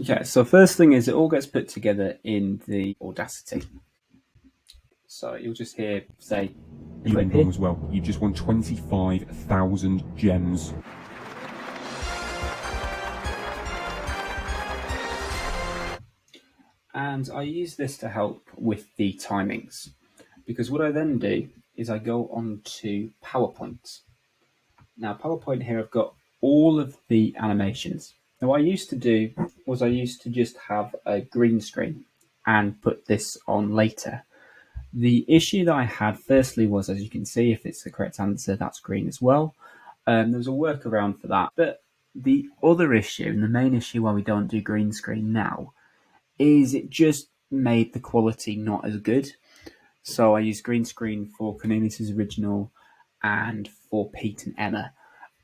Okay, so first thing is it all gets put together in the Audacity. So you'll just hear, say, You went wrong as well. You've just won 25,000 gems. and I use this to help with the timings, because what I then do is I go on to PowerPoint. Now, PowerPoint here, I've got all of the animations. Now, what I used to do was I used to just have a green screen and put this on later. The issue that I had firstly was, as you can see, if it's the correct answer, that's green as well. There was a workaround for that. But the other issue, and the main issue why we don't do green screen now, is it just made the quality not as good. So I use green screen for Cornelius's original and for Pete and Emma.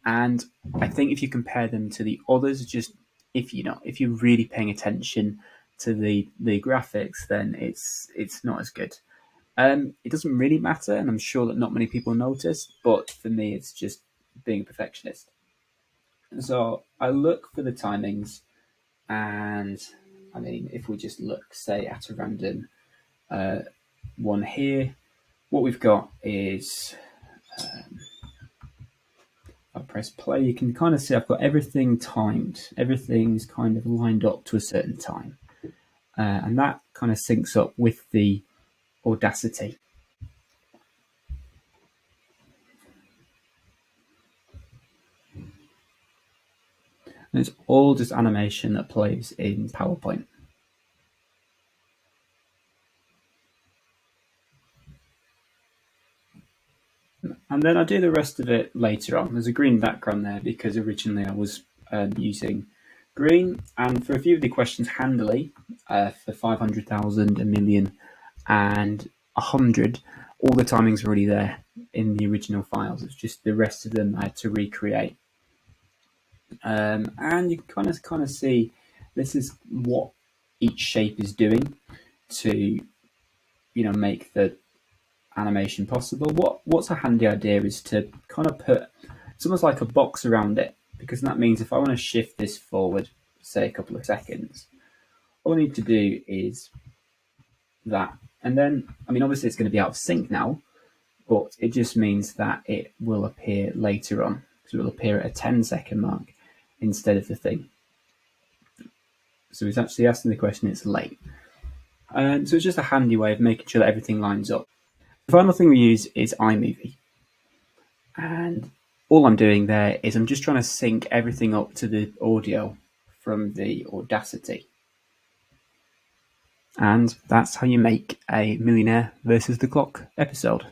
And I think if you compare them to the others, just if you're really paying attention to the graphics, then it's not as good. It doesn't really matter, and I'm sure that not many people notice, but for me, it's just being a perfectionist. So I look for the timings, and I mean, if we just look, say, at a random one here, what we've got is, I press play, you can kind of see I've got everything timed. Everything's kind of lined up to a certain time. And that kind of syncs up with the Audacity. And it's all just animation that plays in PowerPoint. And then I do the rest of it later on. There's a green background there because originally I was using green. And for a few of the questions handily, for 500,000, a million, and 100, all the timings were already there in the original files. It's just the rest of them I had to recreate. And you can kind of see this is what each shape is doing to make the animation possible. What's a handy idea is to kind of put, it's almost like a box around it, because that means if I want to shift this forward, say a couple of seconds, all I need to do is that. And then, I mean, obviously it's going to be out of sync now, but it just means that it will appear later on. So it will appear at a 10-second mark instead of the thing. So he's actually asking the question, it's late. So it's just a handy way of making sure that everything lines up. The final thing we use is iMovie. And all I'm doing there is I'm just trying to sync everything up to the audio from the Audacity. And that's how you make a Millionaire versus the Clock episode.